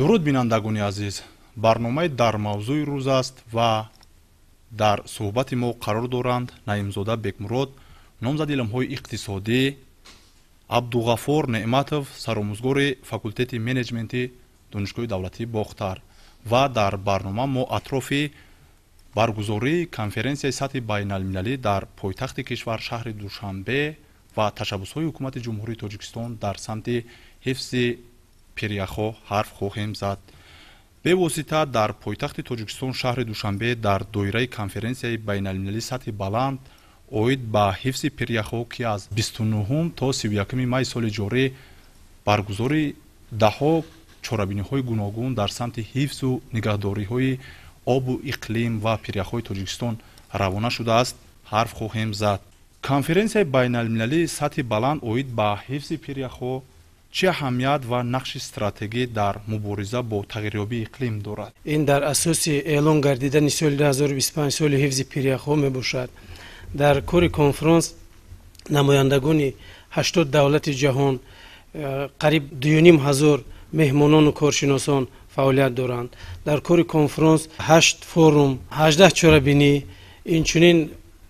дуруд бинандагони азиз, барномаи дар мавзӯи рӯз аст ва дар суҳбати мо қарор доранд Наимзода Бекмурод, номзади илмҳои иқтисодӣ, Абдуғаффор Неъматов, саромузгори факултети менеҷменти донишгоҳи давлатии Бохтар. ва дар барнома мо атрофи баргузории конференсияи сатҳи байналмилалӣ дар пойтахти кишвар шаҳри Душанбе ва ташаббусҳои ҳукумати ҷумҳурии Тоҷикистон дар самти ҳифзи пиряхҳо ҳарф хоҳем зад. бевосита дар пойтахти Тоҷикистон шаҳри Душанбе дар доираи конференсияи байналмилалии сатҳи баланд оид ба ҳифзи пиряхҳо ки аз 29 то 31 майи соли ҷорӣ баргузори даҳҳо чорабиниҳои гуногун дар самти ҳифзу нигаҳдориҳои обу иқлим ва пиряхҳои Тоҷикистон равона шудааст, ҳарф хоҳем зад. конференсияи байналмилалии сатҳи баланд оид ба ҳифзи пиряхҳо чӣ аҳамият ва нақши стратегӣ дар мубориза бо тағйирёбии иқлим дорад? ин дар асоси эълон гардидани соли 2025 соли ҳифзи пиряхҳо мебошад. дар кори конференс намояндагони 80 давлати ҷаҳон, қариб 2500 меҳмонону коршиносон фаъолият доранд. дар кори конференс 8 форум, 18 чорабинӣ, инчунин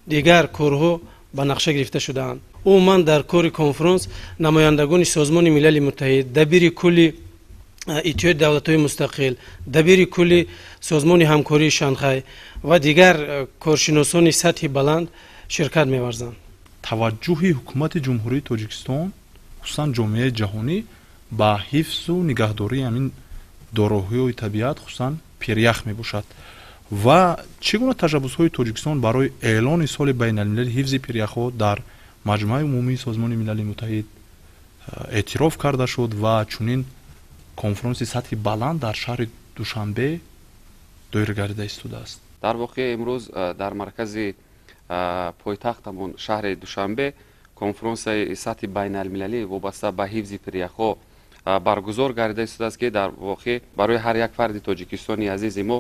дигар корҳо ба нақша гирифта шудаанд. умуман дар кори конференс намояндагони созмони милали муттаҳид, дабири кулли иттиҳоди давлатҳои мустақил, дабири кулли созмони ҳамкории Шанхай ва дигар коршиносони сатҳи баланд ширкат меварзанд. таваҷҷӯҳи ҳукумати ҷумҳурии Тоҷикистон, хусусан ҷомеаи ҷаҳонӣ ба ҳифзу нигаҳдории ҳамин дороҳои табиат, хусусан пирях мебошад. ва чӣ гуна ташаббусҳои Тоҷикистон барои эълони соли байналмилалии ҳифзи пиряхҳо дар маҷмӯаи умумии созмони милали муттаҳид эътироф карда шуд ва чунин конференси сатҳи баланд дар шаҳри Душанбе доира гардида истодааст. дар воқеъ имрӯз дар маркази пойтахтамон шаҳри Душанбе конференсияи сатҳи байналмилалӣ вобаста ба ҳифзи пиряхҳо баргузор гардида истодааст ки дар воқеъ барои ҳар як фарди тоҷикистони азизи мо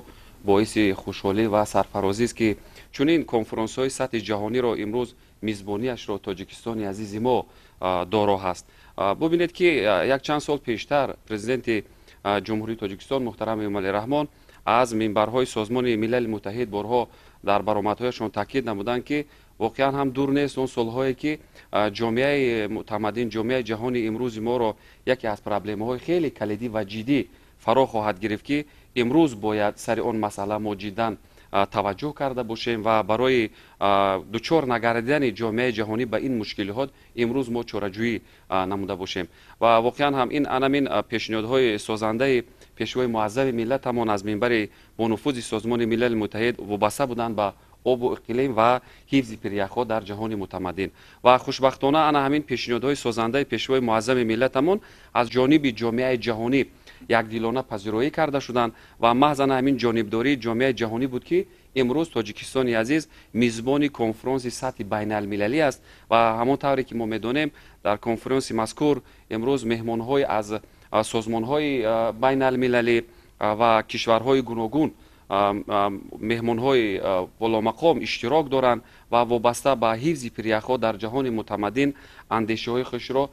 боиси хушҳолӣ ва сарфарозист ки чунин конференсҳои сатҳи ҷаҳониро имрӯз мизбониашро тоҷикистони азизи мо доро ҳаст. бубинед ки як чанд сол пештар президенти ҷумҳурии Тоҷикистон муҳтарами Эмомалӣ Раҳмон аз минбарҳои созмони милали муттаҳид борҳо дар баромадҳояшон таъкид намуданд ки воқеан ҳам дур нест он солҳое ки ҷомеаи мутамаддин, ҷомеаи ҷаҳони имрӯзи моро яке аз проблемаҳои хеле калидӣ ва ҷиддӣ фаро хоҳад гирифт ки имрӯз бояд сари он масъала мо ҷиддан таваҷҷӯҳ карда бошем ва барои дучор нагардидани ҷомеаи ҷаҳонӣ ба ин мушкилиҳот имрӯз мо чораҷӯӣ намуда бошем. ва воқеан ҳам ин анамин пешниҳодҳои созандаи пешвои муаззами миллатамон аз минбари бонуфузи созмони милали муттаҳид вобаста буданд ба обу иқлим ва ҳифзи пиряхҳо дар ҷаҳони мутамаддин. ва хушбахтона ана ҳамин пешниҳодҳои созандаи пешвои муаззами миллатамон аз ҷониби ҷомеаи ҷаҳонӣ якдилона пазироӣ карда шуданд ва маҳз ана ҳамин ҷонибдории ҷомеаи ҷаҳонӣ буд ки имрӯз тоҷикистони азиз мизбони конференси сатҳи байналмилалӣ аст ва ҳамон тавре ки мо медонем дар конференси мазкур имрӯз меҳмонҳои аз созмонҳои байналмилалӣ ва кишварҳои гуногун меҳмонҳои боломақом иштирок доранд ва вобаста ба ҳифзи пиряхҳо дар ҷаҳони мутамаддин андешаҳои худшро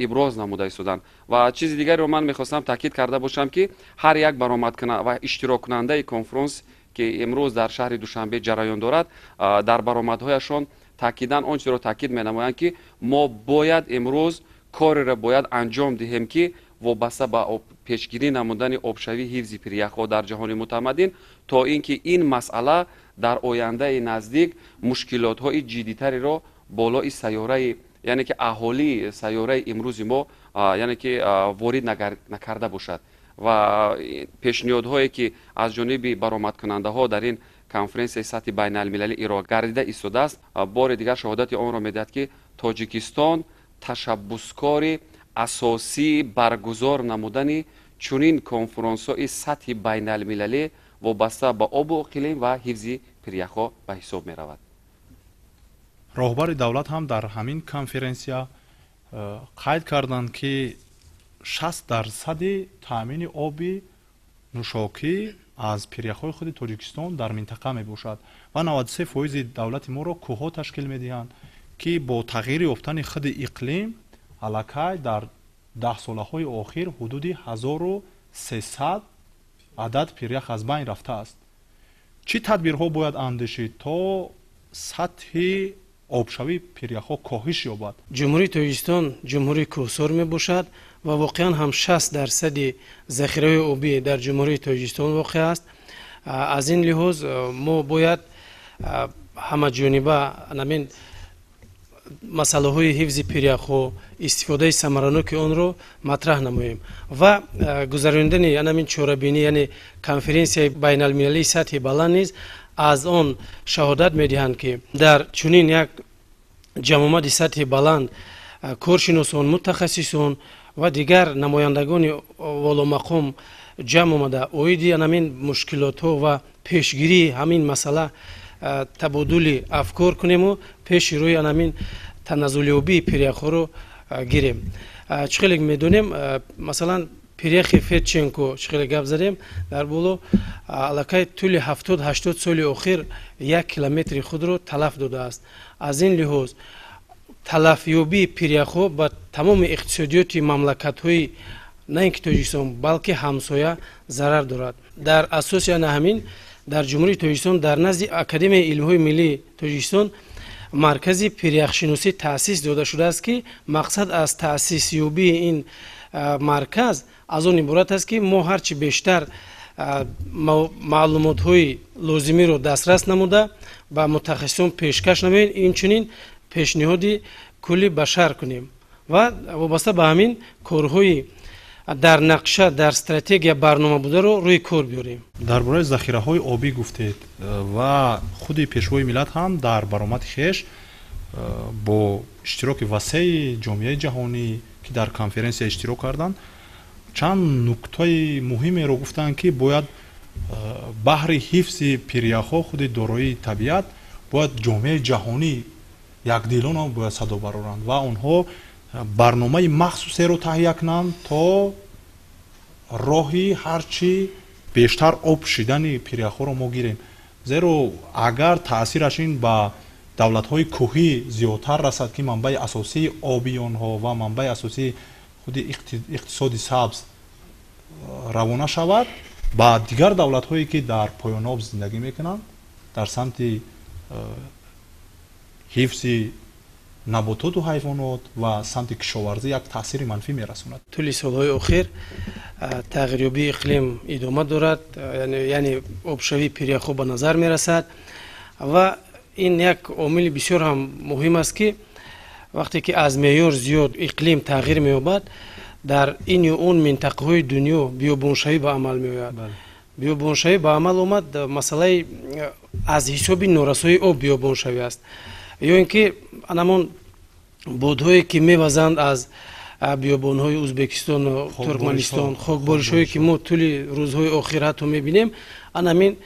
иброз намуда истоданд. ва чизи дигареро ман мехостам таъкид карда бошам ки ҳар як баромадкунанда ва иштироккунандаи конференс ки имрӯз дар шаҳри Душанбе ҷараён дорад дар баромадҳояшон таъкидан он чизро таъкид менамоянд ки мо бояд имрӯз кореро бояд анҷом диҳем ки вобаста ба пешгирӣ намудани обшавии ҳифзи пиряхҳо дар ҷаҳони мутамаддин то ин ки ин масъала дар ояндаи наздик мушкилотҳои ҷиддитареро болои сайёраи яъне ки аҳолии сайёраи имрӯзи мо яъне ки ворид накарда бошад. ва пешниҳодҳое ки аз ҷониби баромадкунандаҳо дар ин конференсияи сатҳи байналмилалӣ ироа гардида истодааст бори дигар шаҳодати онро медиҳад ки тоҷикистон ташаббускори асосии баргузор намудани чунин конференсҳои сатҳи байналмилалӣ вобаста ба обу иқлим ва ҳифзи пиряхҳо ба ҳисоб меравад. роҳбари давлат ҳам дар ҳамин конференсия қайд карданд ки 60% таъмини оби нӯшокӣ аз пиряхҳои худи Тоҷикистон дар минтақа мебошад ва 93% давлати моро кӯҳҳо ташкил медиҳанд ки бо тағйири ёфтани худи иқлим аллакай дар 10 солаҳои охир ҳудуди 1300 300 عدد پیریخ از بین رفته است. چی تدبیرها باید اندیشید تا سطح آبشوی پیریخ‌ها کاهش یابد؟ جمهوری تاجیکستان جمهوری کوهسار میباشد و واقعا هم 60% ذخیره آبی در جمهوری تاجیکستان واقع است. از این لحاظ ما باید همه جانبه همین مسئله های حفظ پیریخ‌ها، استفاده ثمرانک آن را مطرح نماییم و گذراندن همین چاره‌بینی یعنی کنفرانسی بین المللی سطح بلند نیز از آن شهادت میدهند که در چنین یک جمعیت سطح بلند کارشناسان، متخصصان و دیگر نمایندگان والا مقام جمع آمده اویدی همین مشکلات ها و پیشگیری همین مسئله تبادل افکار کنیم و پیش روی همین تنزلیابی پیریخ‌ها رو گیریم. چخیلی میدونیم مثلا پیریخ فیتچنکو چخیلی گپ زدیم در بولو علاقه طول 70-80 سال اخیر 1 کیلومتر خود رو تلف داده است. از این لحاظ تلفیابی پیریخ‌ها با تمام اقتصادیات مملکت‌های نه اینکه تاجیکستان بلکه همسایه ضرر دارد. در اساس همین در جمهوری تاجیکستان در نزد اکادمی علم‌های ملی تاجیکستان مرکزی پیریخ‌شناسی تأسیس داده شده است که مقصد از تأسیس یابی این مرکز از آن عبارت است که ما هرچی بیشتر معلومات‌های لازمی رو دسترس نموده با متخصصان پیشکش نماییم، این چنین پیشنهادی کلی بشر کنیم و وابسته به همین کارهای در نقشه در استراتژی برنامه بوده رو روی کار بیاریم. درباره ذخیره‌های آبی گفتید و خود پیشوای ملت هم در برآمد خویش با اشتراک وسیع جامعه جهانی که در کنفرانس اشتراک کردند چند نکته مهمی رو گفتند که باید بهر حفظ پیریخ‌ها خود دارای طبیعت باید جامعه جهانی یکدیلانه باید صدا برآورند و آنها برنامه مخصوصی رو تهیه کنند تا راهی هرچی بیشتر آب شدن پیریخ‌ها رو ما گیریم. زیرا اگر تاثیرش این به دولت‌های کوهی زیادتر رسد که منبع اساسی آبی آنها و منبع اساسی خود اقتصاد سبز روانه شود، با دیگر دولت‌هایی که در پایان آب زندگی میکنند در سمت حفظ نباتات و حیوانات و سمت کشاورزی یک تاثیر منفی میرساند. طول سالهای اخیر تغییریابی اقلیم ادامه دارد، یعنی آبشوی پیریخ‌ها به نظر میرسد و این یک عامل بسیار هم مهم است که وقتی که از معیار زیاد اقلیم تغییر می‌یابد در این و اون منطقه‌های دنیا بیابانشوی به عمل می‌آید. بیابانشوی به عمل آمد مسئله از حساب نارسایی آب بیابانشوی است یا اینکه همون بادهایی که می‌وزند از بیابان‌های ازبکستان و ترکمنستان، خاکباریش‌هایی که ما طول روزهای آخر حتی می‌بینیم، همین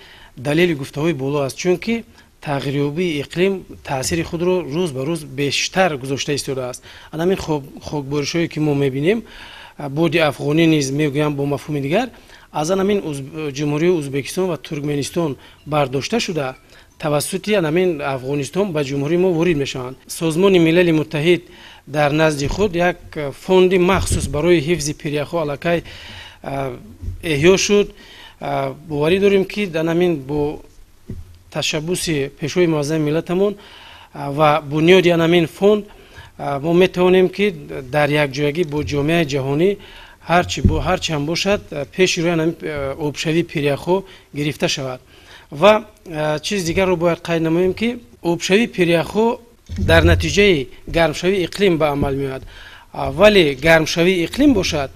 دلیل گفته‌های بالا است، چون که تغییریابی اقلیم تاثیر خود رو روز به روز بیشتر گذاشته ایستاده است. همین خاکباریش‌هایی که ما می‌بینیم باد افغانی نیز میگویم با مفهوم دیگر از همین جمهوری ازبکستان و ترکمنستان برداشته شده توسط همین افغانستان به جمهوری ما وارد میشوند. سازمان ملل متحد در نزد خود یک فوند مخصوص برای حفظ پیریخ‌ها علاقه احیا شد. باوری داریم که در همین با تشبوس پیشوای معظم ملتمون و بنیاد همین فوند ما میتوانیم که در یک جایگی با جامعه جهانی هرچی هم باشد پیش روی آبشوی پیریخ‌ها گرفته شود. و چیز دیگر رو باید قید نماییم که آبشوی پیریخ‌ها در نتیجه گرمشوی اقلیم به عمل میاد، ولی گرمشوی اقلیم باشد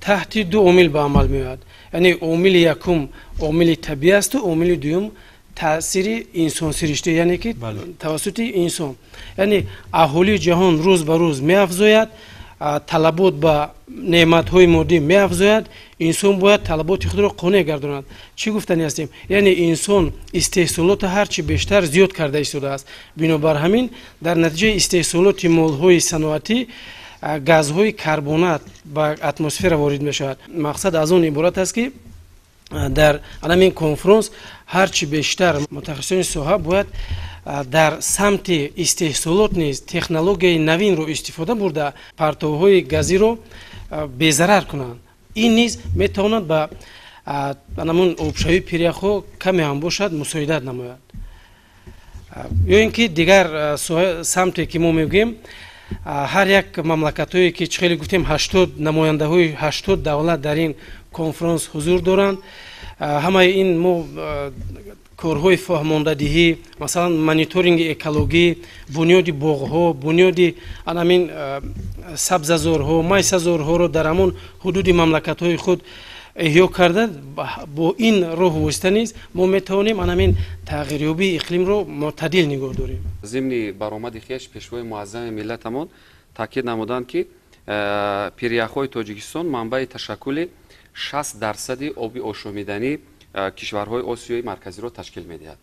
تحت دو عامل به عمل میاد، یعنی عامل یکم عامل طبیعی است و عامل دوم تاثیر انسان سرشته، یعنی که توسط انسان، یعنی اهالی جهان روز به روز می‌افزاید، طلبات به نعمت‌های مادی می‌افزاید، انسان باید طلبات خود را قانع گرداند. چی گفتنی هستیم؟ یعنی انسان استحصالات هرچی بیشتر زیاد کرده ایستاده است. بنابر همین در نتیجه استحصالات مال‌های صنعتی گازهای کربنات به اتمسفر وارد می‌شود. مقصد از اون عبارت است که در همین کنفرانس هرچی بیشتر متخصصان ساحه باید در سمت استحصالات نیز تکنولوژی نوین رو استفاده برده پرتوهای گازی رو بی‌ضرر کنند این نیز میتواند به همون آبشوی پیریخو کمی هم باشد مساعدت نماید. یا اینکه دیگر سمتی که ما میگیم هر یک مملکت‌هایی که خیلی گفتیم 80 نماینده‌های 80 دولت در این کنفرانس حضور دارند، همه این ما کارهای فهماندهی مثلا مانیتورینگ اکولوژی، بنیاد باغ‌ها، بنیاد همین سبززارها، مایسزارها رو در همون حدود مملکت‌های خود احیا کرده. با این راه واسطه نیز ما میتوانیم همین تغییریابی اقلیم رو معتدل نگاه داریم. ضمن برآمد خویش پیشوای معظم ملتمون تاکید نمودند که پیریخ‌های تاجیکستان منبع تشکل 60% آب آشامیدنی کشورهای آسیای مرکزی را تشکیل می‌دهد.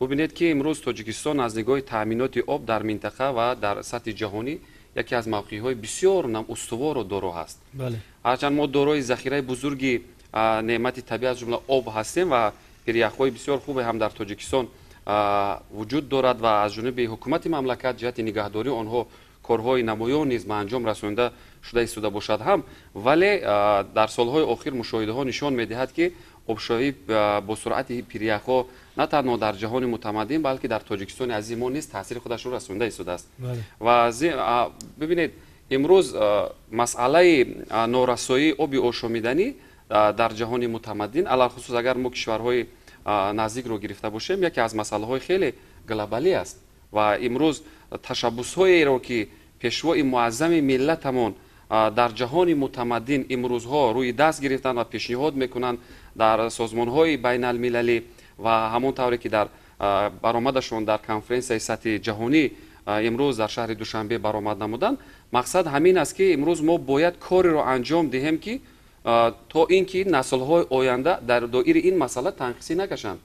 ببینید که امروز تاجیکستان از نگاه تامینات آب در منطقه و در سطح جهانی یکی از موقعیت‌های بسیار استوار و دارا است. بله. هرچند ما دارای ذخیره بزرگی نعمت طبیعت جمله آب هستیم و پیریخ‌های بسیار خوب هم در تاجیکستان وجود دارد و از جانب حکومت مملکت جهت نگهداری آنها کارهای نمایان نیز به انجام رسانده شده باشد هم، ولی در سالهای اخیر مشاهده ها نشان می‌دهد که آبشویی با سرعت پیریخ‌ها نه تنها در جهان متمدن بلکه در تاجیکستان عزیز ما نیز تاثیر خودش را رسانده ایستاده است. و ببینید امروز مسئله نارسایی آب آشامیدنی در جهان متمدن علاوه خصوص اگر ما کشورهای نزدیک رو گرفته باشیم یکی از مسائل خیلی گلوبالی است و امروز تشبس‌هایی را که پیشوای معظم ملتمون در جهان متمدن امروزها روی دست گرفتن و پیشنهاد میکنند در سازمان‌های بین المللی و همونطوری که در برآمدشون در کنفرانس سطح جهانی امروز در شهر دوشنبه برآمد نمودند، مقصد همین است که امروز ما باید کاری را انجام دهیم که تا اینکه نسل‌های آینده در دایره این مسئله تنقیصی نکشند.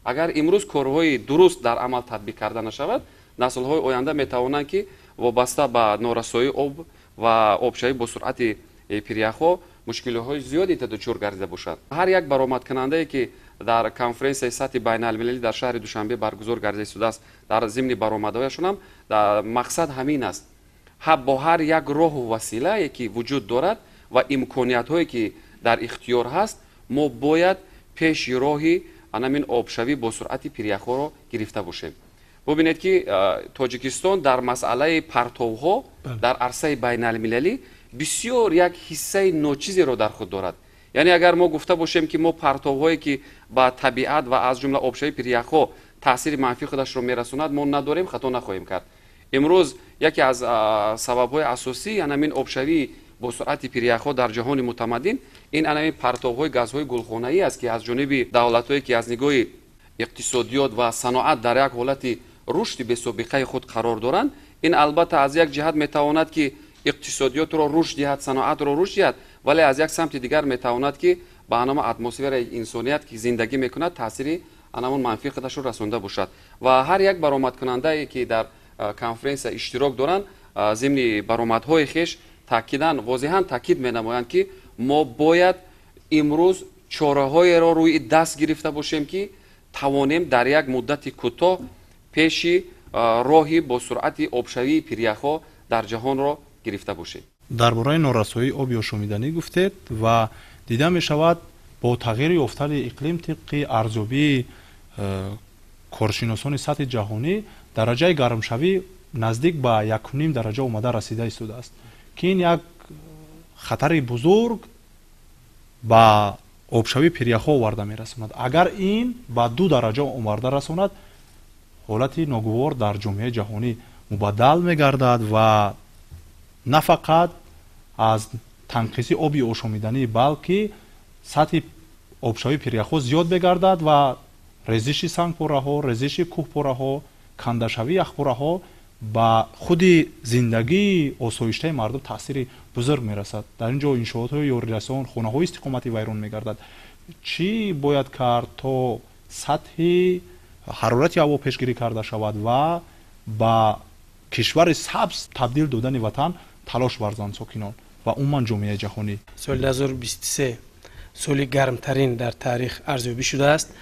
اگر امروز کارهای درست در عمل تطبیق کرده نشود، نسل‌های آینده میتوانند که وابسته به نارسایی آب و آبشویی با سرعت پیریخ‌ها مشکل‌های زیادی دچار گردیده باشد. هر یک برآمد کننده که در کنفرانس سطح بین المللی در شهر دوشنبه برگزار گردیده شده است در ضمن برآمدهایشان هم مقصد همین است. با هر یک راه و وسیله که وجود دارد و امکانیت‌هایی که در اختیار هست ما باید پیش راهی همین آبشویی با سرعت پیریخ‌ها را گرفته باشیم. ببینید که تاجیکستان در مسئله پرتوها در عرصه بین المللی بسیار یک حصه ناچیزی را در خود دارد. یعنی اگر ما گفته باشیم که ما پرتوهایی که با طبیعت و از جمله آبشویی پیریخ‌ها تاثیر منفی خودش را میرساند ما نداریم، خطا نخواهیم کرد. امروز یکی از سبب‌های اساسی همین آبشویی با سرعت پیریخ‌ها در جهان متمدن این همین پرتوهای گازهای گلخانه‌ای است که از جانب دولت‌هایی که از نگاه اقتصادیات و صنعت در یک حالت رشد به سابقه خود قرار دارند. این البته از یک جهت میتواند که اقتصادیات را رشد دهد، صنعت را رشد دهد، ولی از یک سمت دیگر میتواند که به نام اتمسفر انسانیت که زندگی میکند تاثیر همون منفی خودش را رسانده باشد. و هر یک برآمد کننده که در کنفرانس اشتراک دارند ضمن برآمدهای خویش تاکیداً واضحاً تاکید مینمایند که ما باید امروز چاره‌های را روی دست گرفته باشیم که توانیم در یک مدت کوتاه پیش راهی با سرعت آبشویی پیریخ‌ها در جهان را گرفته باشیم. درباره نارسایی آب آشامیدنی گفتید و دیده می شود با تغییر یافتن اقلیم طبق ارزیابی کارشناسان سطح جهانی درجه گرمشوی نزدیک به 1.5 درجه اومده رسیده ایستاده است که این یک خطر بزرگ با آبشویی پیریخ‌ها آورده میرساند. اگر این با 2 درجه آورده رساند حالت ناگوار در جامعه جهانی مبدل میگردد و نه فقط از تنقیص آبی آشامیدنی بلکه سطح آبشویی پیریخ‌ها زیاد بگردد و ریزش سنگپاره‌ها، ریزش کوهپاره‌ها، کنده‌شوی یخپاره‌ها با خود زندگی آسایشته مردم تاثیر بزرگ میرسد. در اینجا انشاءات‌های یاریرسان، خانه‌های استقامتی ویران میگردد. چی باید کرد تا سطح حرارت هوا پیشگیری کرده شود و با کشور سبز تبدیل دادن وطن تلاش ورزند ساکنان و عموما جامعه جهانی؟ سال 2023 سال گرمترین در تاریخ ارزیابی شده است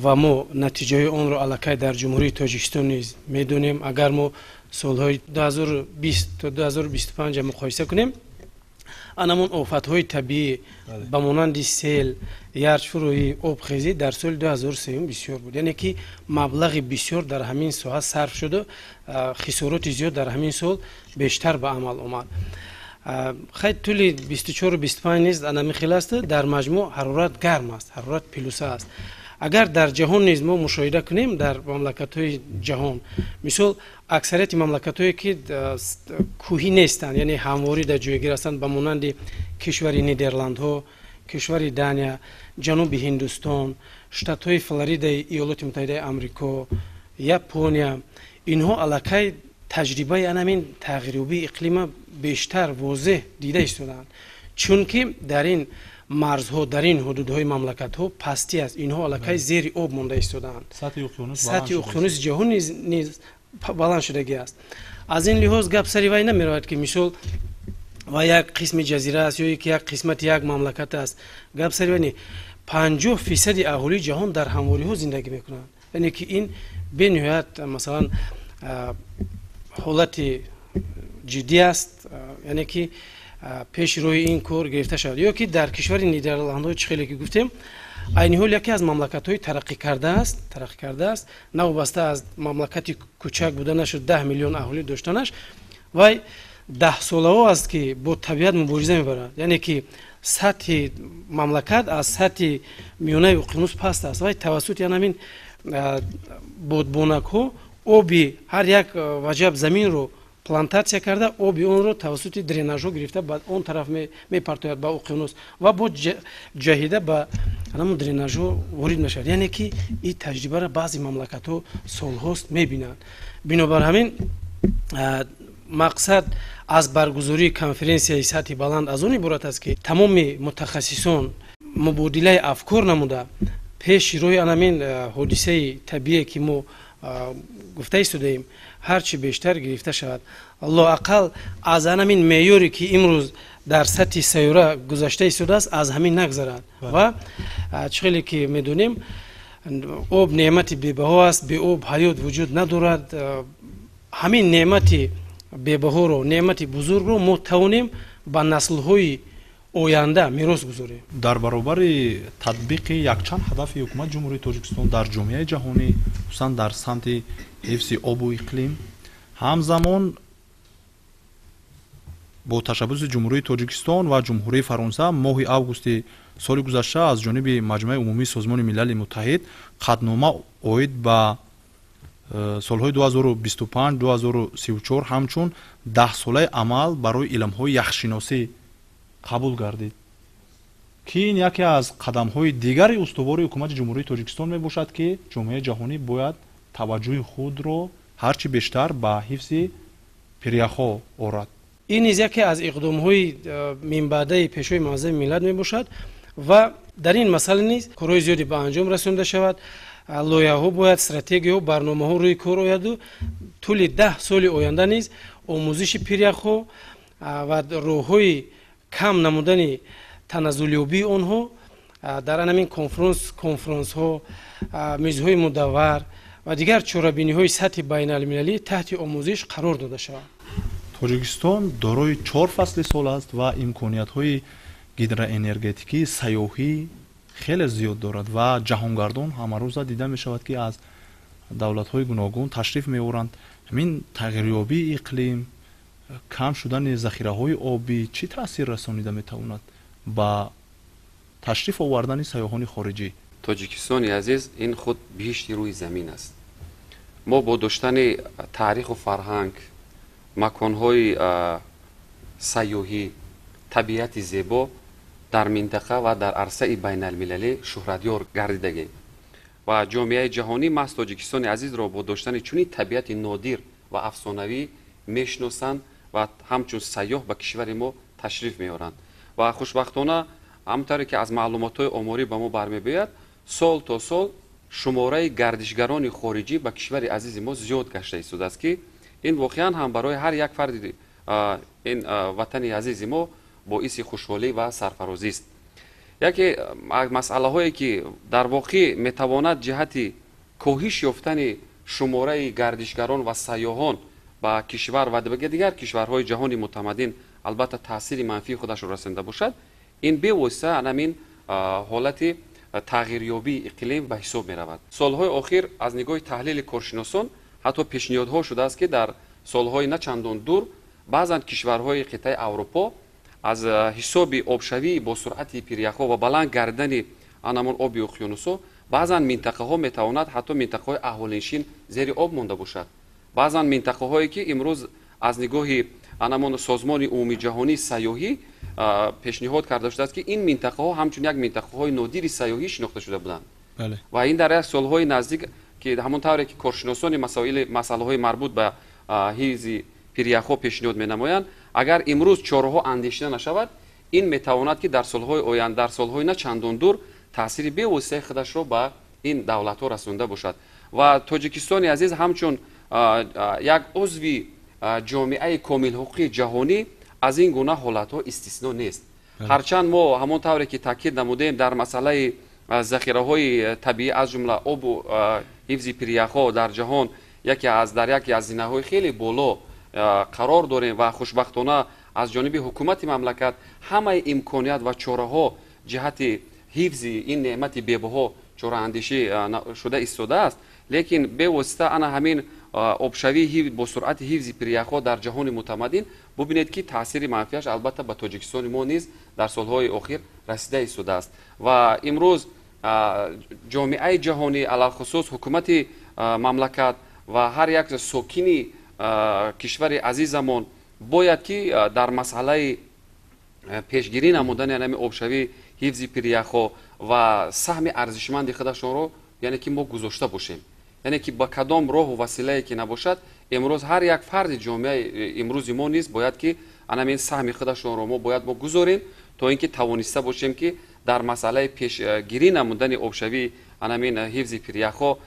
و ما نتیجه آن را الکی در جمهوری تاجیکستان نیز میدونیم. اگر ما سالهای 2020 تا 2025 مقایسه کنیم анамон офатҳои табиӣ ба монанди сел, ярчфурӯӣ, обхезӣ дар соли 2003 бисёр буд. Яъне ки маблағи бисёр дар ҳамин соҳа сарф шуду, хисороти зиёд дар ҳамин сол бештар ба амал омад. خیلی طولی 24 و 25 نیست انمی خیلی است در مجموع حرارت گرم است، حرارت پلوسه است. اگر در جهان نیز ما مشاهده کنیم در مملکت‌های جهان، مثل اکثریت مملکت‌هایی که کوهی نیستند یعنی همواری در جایگیر هستند به مانند کشور نیدرلندها، کشور دانیا، جنوب هندوستان، شتات‌های فلوریدا ایالات متحده آمریکا، ژاپنیا، اینها علاقه تجربه همین تغییریابی اقلیم بیشتر واضح دیده ایستادند، چون که در این مرزها در این حدودهای مملکت‌ها پستی است، اینها علاقه زیر آب مانده ایستادند. سطح اقیانوس جهان نیز بلند شدگی است. از این لحاظ گپ سری وای نمی‌رود که مثال و یک قسم جزیره است یا یک قسمت یک مملکت است. گپ سری وای 50% اهالی جهان در همواری‌ها زندگی می‌کنند. یعنی که این به نهایت مثلا حالت جدی است، یعنی که پیش روی این کار گرفته شود. یا که در کشور نیدرلندها چخیلی که گفتیم این حال یکی از مملکت‌های ترقی کرده است، نوبسته از مملکتی کوچک بوده نشد 10 میلیون اهالی داشتنش و 10 ساله است که با طبیعت مبارزه می‌برد. یعنی که سطح مملکت از سطح میانه اقیانوس پست است و توسط همین بادبانک‌ها آبی هر یک وجب زمین رو پلانتاسیا کرده، آبی اون رو توسط دریناژها گرفته بعد اون طرف میپرتاید به اقیانوس و با جهیده به همون دریناژها وارد میشود. یعنی که این تجربه را بعضی مملکت‌ها سالهاست میبینند. بنابر همین مقصد از برگزاری کنفرانسی سطح بلند از اون عبارت است که تمام متخصصان مبادله افکار نموده پیش روی همین حادثه طبیعی که ما گفته ایستادیم هرچی بیشتر گرفته شود. الله اقل از همین معیاری که امروز در سطح سیاره گذشته ایستاده است از همین نگذرد و چخیلی که میدونیم آب نعمت بی‌بها است، به آب حیات وجود ندارد. همین نعمت بی‌بها رو، نعمت بزرگ رو ما توانیم با نسل‌های آینده میراث گذاریم. در برابر تطبیق یکچند هدف حکومت جمهوری تاجیکستان در جامعه جهانی خصوصا در سمت حفظ آب و اقلیم، همزمان با تشبث جمهوری تاجیکستان و جمهوری فرانسه ماه آگوست سال گذشته از جانب مجمع عمومی سازمان ملل متحد قطعنامه عاید به سالهای 2025 2034 همچون 10 ساله عمل برای علم‌های یخشناسی قبول گردید که این یکی از قدم‌های دیگر استوار حکومت جمهوری تاجیکستان میباشد که جامعه جهانی باید توجه خود را هرچی بیشتر به حفظ پریخ‌ها آورد. این نیز یکی از اقدام‌های من بعده پیشوی معظم ملت میباشد و در این مسئله نیز کارهای زیادی به انجام رسانده شود. لایحه‌ها باید استراتژی‌ها و برنامه‌ها روی کار آید و طول 10 سال آینده نیز آموزش پریخ‌ها و راه‌های کم نمودن تنزلیابی آنها در همین کنفرانس ها، میزهای مدور و دیگر چاره‌بینی‌های سطح بین المللی تحت آموزش قرار داده شود. تاجیکستان دارای 4 فصل سال است و امکانیت‌های گیدروانرژتیکی سیاحی خیلی زیاد دارد و جهانگردان همه روز دیده می شود که از دولت‌های گوناگون تشریف می‌آورند. همین تغییریابی اقلیم، کم شدن ذخیره‌های آبی چی تاثیر رسانیده می‌تواند با تشریف آوردن سیاحان خارجی؟ تاجیکستان عزیز این خود بهشتی روی زمین است. ما با داشتن تاریخ و فرهنگ، مکان‌های سیاحی، طبیعت زیبا در منطقه و در عرصه بین المللی شهرتیار گردیدگی و جامعه جهانی ما تاجیکستان عزیز را با داشتن چنین طبیعت نادر و افسانه‌ای میشناسند و همچون سیاح به کشور ما تشریف میارند و خوشبختانه همونطوری که از معلومات‌های آماری به ما برمی‌آید سال تا سال شماره گردشگران خارجی به کشور عزیز ما زیاد گشته ایستاده است که این واقعا هم برای هر یک فرد این وطن عزیز ما باعث خوشحالی و سرفرازی است. یکی مسئله هایی که در واقع میتواند جهت کاهش یافتن شماره گردشگران و سیاحان با کشور و دیگر کشورهای جهانی متمدن البته تاثیر منفی خودش را رسانده باشد، این به واسطه همین حالت تغییریابی اقلیم به حساب می رود. سالهای اخیر از نگاه تحلیل کارشناسان حتی پیشنهادها شده است که در سالهای نه چندان دور بعضا کشورهای قطعه اروپا از حساب آبشوی با سرعت پیریخ‌ها و بلند گردن آنمان آب اقیانوس‌ها بعضا منطقه ها می تواند حتی منطقه های اهالینشین زیر آب مانده باشد. بعضا منطقه هایی که امروز از نگاه آنمان سازمان عمومی جهانی سیاحی پیشنهاد کرده شده است که این منطقه ها همچون یک منطقه های نادر سیاحی شناخته شده بودند. بله. و این در سالهای نزدیک که همونطوری که کارشناسان مسائل های مربوط به حفظ پیریخ‌ها پیشنهاد می‌نمایند، اگر امروز چاره‌ها اندیشیده نشود، این میتواند که در سالهای آینده، در سالهای نه چندان دور تأثیر به وسیع خودش را به این دولت‌ها رسانده باشد. و تاجیکستان عزیز همچون یک عضو جامعه کامل حقوقی جهانی از این گونه حالت‌ها استثنا نیست. هرچند ما همونطوری که تاکید نمودیم در مسئله ذخیره‌های طبیعی از جمله آب و حفظ پیریخ‌ها در جهان یکی از زینه‌های خیلی بالا قرار داریم و خوشبختانه از جانب حکومت مملکت همه امکانات و چاره‌ها جهت حفظ این نعمت بی‌بها چاره اندیشی شده ایستاده است. لیکن به واسطه انا همین آبشوی با سرعت حفظ پیریخ‌ها در جهان متمدن ببینید که تاثیر منفیش البته به تاجیکستان ما نیز در سالهای اخیر رسیده ایستاده است. و امروز جامعه جهانی علاوه خصوص حکومت مملکت و هر یک ساکن کشور عزیزمان باید که در مسئله پیشگیری نمودن یعنی آبشوی حفظ پیریخ‌ها و سهم ارزشمند خودشان رو یعنی که ما گذاشته باشیم. یعنی که با کدام راه و وسیله‌ای که نباشد امروز هر یک فرد جامعه امروز ما نیز باید که همین سهم خودشان رو ما گذاریم تا اینکه توانسته باشیم که در مسئله پیشگیری نمودن آبشوی همین حفظ پیریخ‌ها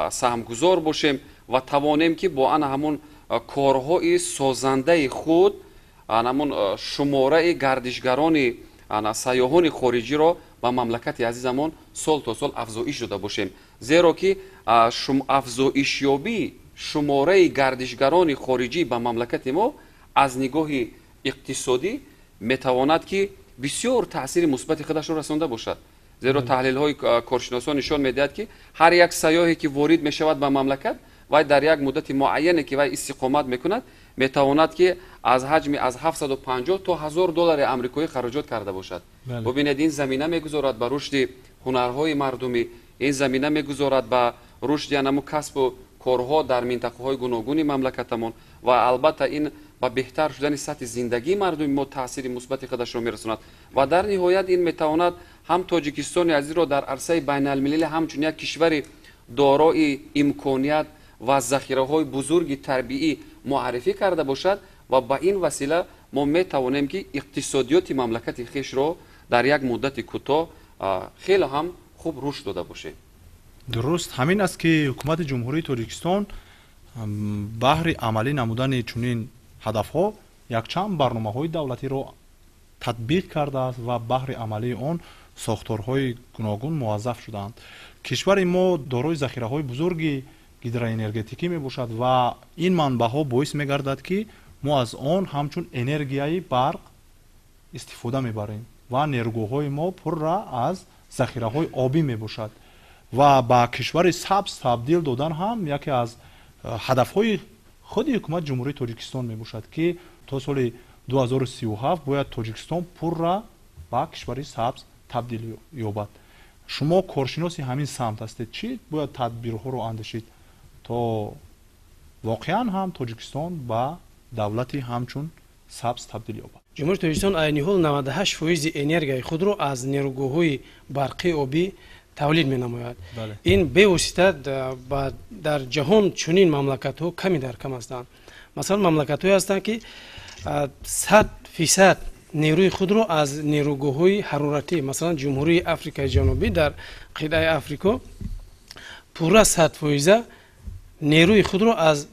سهم گذار باشیم و توانیم که با همون کارهای سازنده خود همون شماره گردشگران سیاحان خارجی را به مملکت عزیزمان سال تا سال افزایش داده باشیم، زیرا که افزایش یابی شماره گردشگران خارجی به مملکت ما از نگاه اقتصادی میتواند که بسیار تاثیر مثبت خودش را رسانده باشد. زیرا تحلیل های کارشناسان نشان میدهد که هر یک سیاحی که وارد می شود به مملکت و در یک مدت معینی که وی استقامت میکند میتواند که از حجم از 750 تا 1000 دلار آمریکایی خراجات کرده باشد. ببینید این زمینه میگذارد به رشد هنرهای مردمی، این زمینه میگذارد به رشد یعنی کسب و کارها در منطقه های گوناگون مملکتمان و البته این به بهتر شدن سطح زندگی مردم ما تاثیر مثبت خودش را میرساند و در نهایت این میتواند هم تاجیکستان عزیز را در عرصه بین المللی همچون یک کشور دارای امکانیت و ذخیره‌های بزرگ طبیعی معرفی کرده باشد و با این وسیله ما میتوانیم که اقتصادیات مملکت خویش را در یک مدت کوتاه خیلی هم خوب رشد داده باشه. درست همین است که حکومت جمهوری تاجیکستان بهر عملی نمودن چنین هدفها یک چند برنامه‌های دولتی را تطبیق کرده است و بهر عملی آن ساختارهای گوناگون موظف شدند. کشور ما دارای ذخیره‌های بزرگی گیدروانرژتیکی می باشد و این منبع‌ها باعث می گردد که ما از آن همچون انرژیای برق استفاده می بریم و نیروگاه‌های ما پر را از ذخیره‌های آبی می باشد و با کشور سبز تبدیل دادن هم یکی از هدف‌های خود حکومت جمهوری تاجیکستان می باشد که تا سال 2037 باید تاجیکستان پر را با کشور سبز تبدیل یابد. شما کارشناسی همین سمت هستید، چی باید تدبیرها رو اندیشید تا واقعا هم تاجیکستان با دولتی همچون سبز تبدیل یابد؟ جمهوری تاجیکستان عین حال 98% انرژی خود را از نیروگاه‌های برقی آبی تولید می‌نماید. این به واسطه در جهان چنین مملکت‌ها کمی در کم هستند. مثلا مملکت‌هایی هستند که 100% نیروی خود را از نیروگاه‌های حرارتی، مثلا جمهوری آفریقای جنوبی در قاره آفریقا پورا 100% نیروی خود را از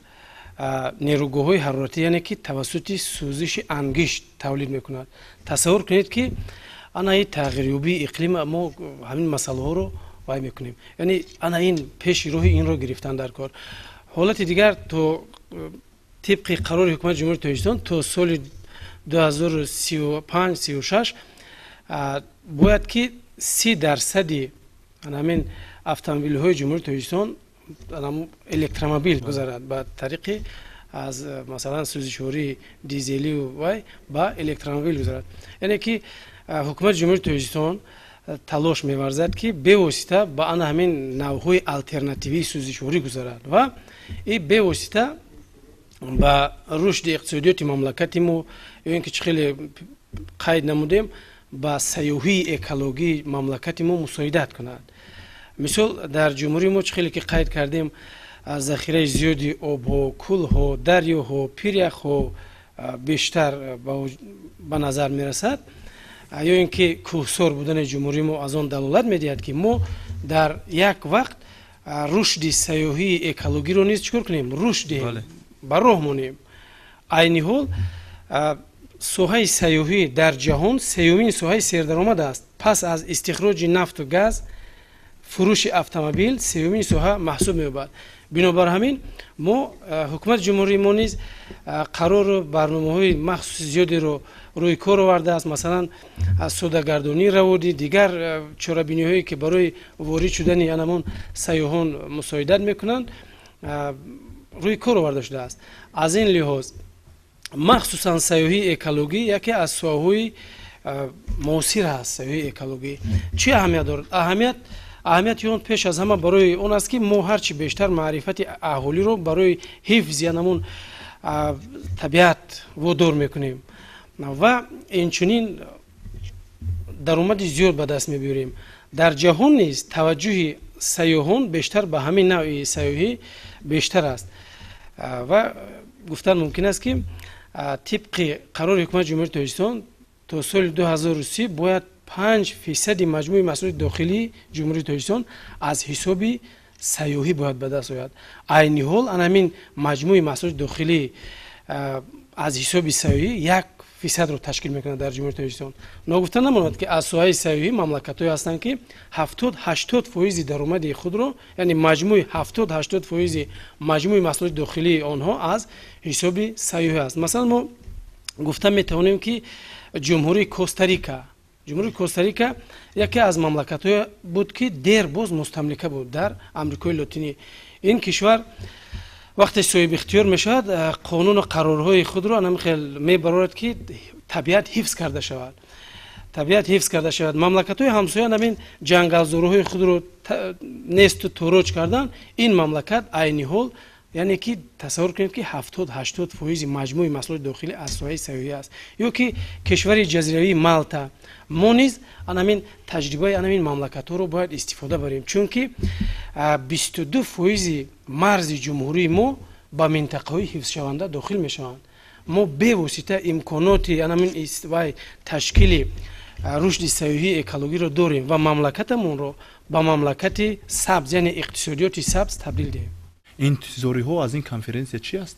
نیروگاه‌های حرارتی یعنی که توسط سوزش انگشت تولید می‌کند. تصور کنید که این تغییریابی اقلیم ما همین مسئله ها رو وای میکنیم، یعنی این پیش روی این رو گرفتن در کار. حالت دیگر تو طبق قرار حکومت جمهوری تاجیکستان تا سال 2035 36 باید که 30% همین автомобиль های جمهوری تاجیکستان الکترومبیل گذارد با طریق از مثلا سوزشوری دیزلی و وای با الکترومبیل گذارد. یعنی که حکومت جمهوری تاجیکستان تلاش می‌ورزد که به واسطه با آن همین نوع‌های آلترناتیوی سوزشوری گذارد و این به واسطه با رشد اقتصادی مملکت ما اینکه خیلی قید نمودیم با سیاحی اکولوژی مملکت ما مساعدت کند. مثال در جمهوری ما خیلی که قید کردیم ذخیره زیادی آب ها، کل ها، دریا ها، پیریخ ها بیشتر به نظر می رسد یا اینکه کوهسار بودن جمهوری ما از آن دلالت می دهد که ما در یک وقت رشد سیاحی اکولوژی رو نیز چکار کنیم رشد دهیم به راه مونیم. عین حال سوحه سیاحی در جهان سیومین سوحه سردرآمد است. پس از استخراج نفت و گاز فروش اتومبیل سیومین سوحه محسوب می‌یابد. بنابر همین ما حکومت جمهوری ما نیز قرار برنامه‌های مخصوص زیادی رو روی کار آورده است. مثلا از سوداگردانی روادی دیگر چاره‌بینی‌هایی که برای وارد شدن همون سیاحان مساعدت می‌کنند روی کار آورده شده است. از این لحاظ مخصوصا سیاحی اکولوژی یکی از سوهای موثر است. سیاحی اکولوژی چه اهمیت دارد؟ اهمیت اون پیش از همه برای اون است که ما هرچی بیشتر معرفت اهالی رو برای حفظ نمون طبیعت وادار میکنیم و اینچنین درآمد زیاد به دست میبریم. در جهان نیز توجه سیاحان بیشتر به همین نوع سیاحی بیشتر است و گفتن ممکن است که طبق قرار حکومت جمهوری تاجیکستان تا سال 2030 باید 5% مجموع محصولات داخلی جمهوری تاجیکستان از حساب سیاحی باید به دست آید. عین حال همین مجموع محصولات داخلی از حساب سیاحی 1% رو تشکیل میکنه در جمهوری تاجیکستان. نگفته نماند که از سوهای سیاحی مملکت‌هایی هستند که 70-80% درآمد خود رو یعنی مجموع 70-80% مجموع محصولات داخلی آنها از حساب سیاحی است. مثلا ما گفته میتوانیم که جمهوری کوستاریکا یکی از مملکت‌های بود که دیر باز مستملکه بود در آمریکای لاتینی. این کشور وقتی صاحب اختیار میشود قانون و قرارهای خود رو نمیخواد میبرد که طبیعت حفظ کرده شود. مملکت‌های همسایه همین جنگلزارهای خود رو نیست و تاراج کردن. این مملکت عین حال یعنی که تصور کنید که 70-80% مجموع محصولات داخلی از سوحه سیاحی است. یا که کشور جزیروی مالتا ما نیز همین تجربه همین مملکت‌ها رو باید استفاده بریم چون که 22% مرز جمهوری ما با منطقه‌های حفظ شونده داخل میشوند. ما به واسطه امکانات همین استوای تشکیل رشد سیاحی اکولوژی رو داریم و مملکتمون رو با مملکت سبز یعنی اقتصادیات سبز تبدیل دهیم. انتظاری‌ها از این کنفرانس چی است؟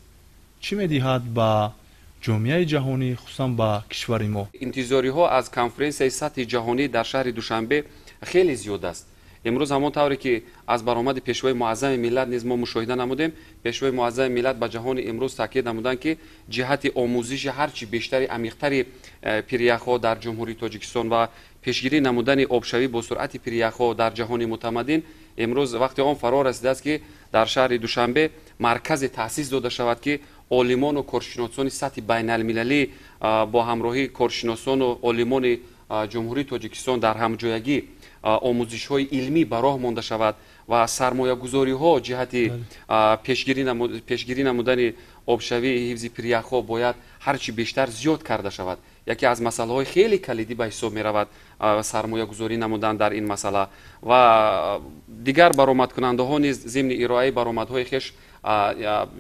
چی می‌دهد با جامعه جهانی خصوصا با کشور ما؟ انتظاری‌ها از کنفرانس سطح جهانی در شهر دوشنبه خیلی زیاد است. امروز همانطوری که از برآمد پیشوای معظم ملت نیز ما مشاهده نمودیم، پیشوای معظم ملت به جهان امروز تاکید نمودند که جهت آموزش هرچی بیشتری عمیق‌تری پیریخ‌ها در جمهوری تاجیکستان و پیشگیری نمودن آبشوی با سرعت پیریخ‌ها در جهان متمدن امروز وقتی آن فرا رسیده است که در شهر دوشنبه مرکز تأسیس داده شود که عالمان و کارشناسان سطح بین المللی با همراهی کارشناسان و عالمان جمهوری تاجیکستان در همجایگی آموزش های علمی به راه مانده شود و سرمایه گذاری ها جهت پیشگیری نمودن آبشوی حفظ پیریخ ها باید هرچی بیشتر زیاد کرده شود. یکی از مسئله های خیلی کلیدی به حساب می رود سرمایه گذاری نمودن در این مسئله و دیگر برآمد کننده ها نیز ضمن ارائه برآمدهای خویش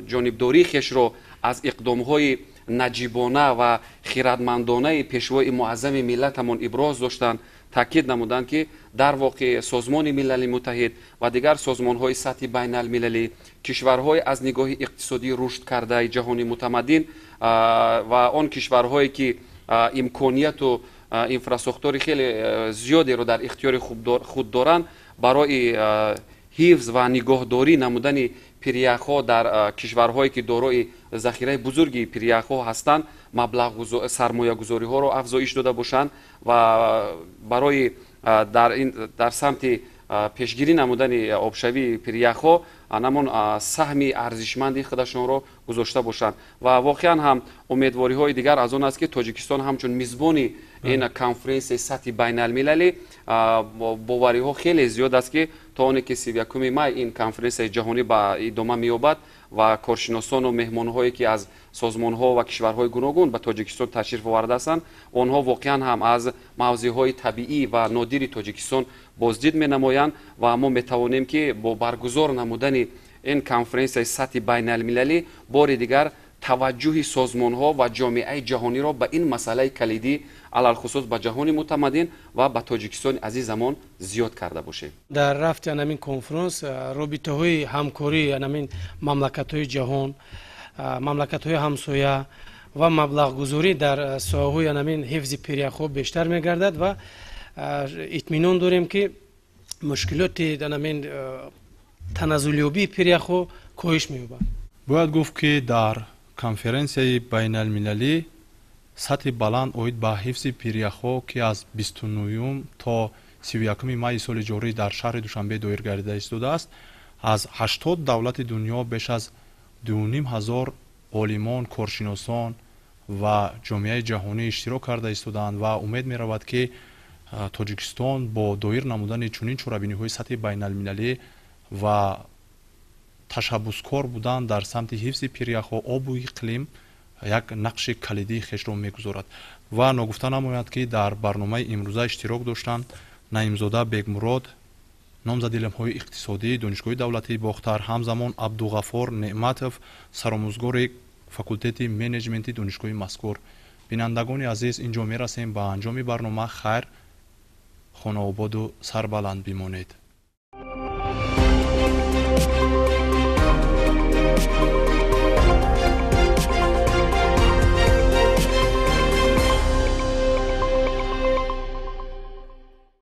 جانبداری خویش را از اقدام های نجیبانه و خیرتمندانه پیشوای معظم ملتمان ابراز داشتند. تاکید نمودند که در واقع سازمان ملل متحد و دیگر سازمان های سطح بین المللی کشورهای از نگاه اقتصادی رشد کرده جهانی متمدن و آن کشورهایی که امکانیت و انفراستراکچور خیلی زیادی رو در اختیار خود دارند برای حفظ و نگهداری نمودن پیریخ‌ها در کشورهایی که دارای ذخیره بزرگی پیریخ‌ها هستند مبلغ سرمایه‌گذاری‌ها را افزایش داده باشند و برای در سمت پیشگیری نمودن آبشوی پیریخ‌ها نمون سهمی ارزشمندی خودشان را گذاشته باشند و واقعا هم امیدواری‌های دیگر از آن است که تاجیکستان همچون میزبان این کنفرانس سطح بین المللی باوری‌ها خیلی زیاد است که تا آنی که 31 می این کنفرانس جهانی با ادامه می‌یابد و کارشناسان و مهمان‌هایی که از سازمان‌ها و کشورهای گوناگون به تاجیکستان تشریف آورده هستند آنها واقعا هم از موضوع‌های طبیعی و نادر تاجیکستان بازدید می‌نمایند و ما می‌توانیم که با برگزار نمودن این کنفرانس سطح بین المللی بار دیگر توجه سازمان‌ها و جامعه جهانی را به این مسئله کلیدی علل خصوص به جهان متمدن و به تاجیکستان عزیزمان زیاد کرده باشه. در رفت این کنفرانس رابطه‌های همکاری این مملکت‌های جهان، مملکت‌های همسایه و مبلغ‌گذاری در ساحه‌های این حفظ پیریخ‌ها بیشتر می‌گردد و اطمینان داریم که مشکلات این تنزلیابی پیریخ‌ها کاهش می‌یابد. باید گفت که در کنفرانسیای بین المللی سطح بلند اوید به حفظ پیریخ‌ها که از 29 تا 31 مای سال جاری در شهر دوشنبه دایر گردیده ایستاده است از 80 دولت دنیا بیش از 2500 عالمان، کارشناسان و جامعه جهانی اشتراک کرده ایستادند و امید می‌رود که تاجیکستان با دایر نمودن چنین چورابینی‌های سطح بین المللی و تشبثکار بودن در سمت حفظ پیریخ‌ها آب و اقلیم یک نقش کلیدی خیش را می‌گذارد و ناگفته نماید که در برنامه امروزه اشتراک داشتند نعیمزاده بیگمراد نامزد علم‌های اقتصادی دانشگاه دولتی باختر، همزمان عبدالغفار نعمتов سرآموزگار فاکولته منیجمنت دانشگاه مذکور. بینندگان عزیز اینجا می‌رسیم به انجام برنامه. خیر، خانه آباد و سربلند بمانید.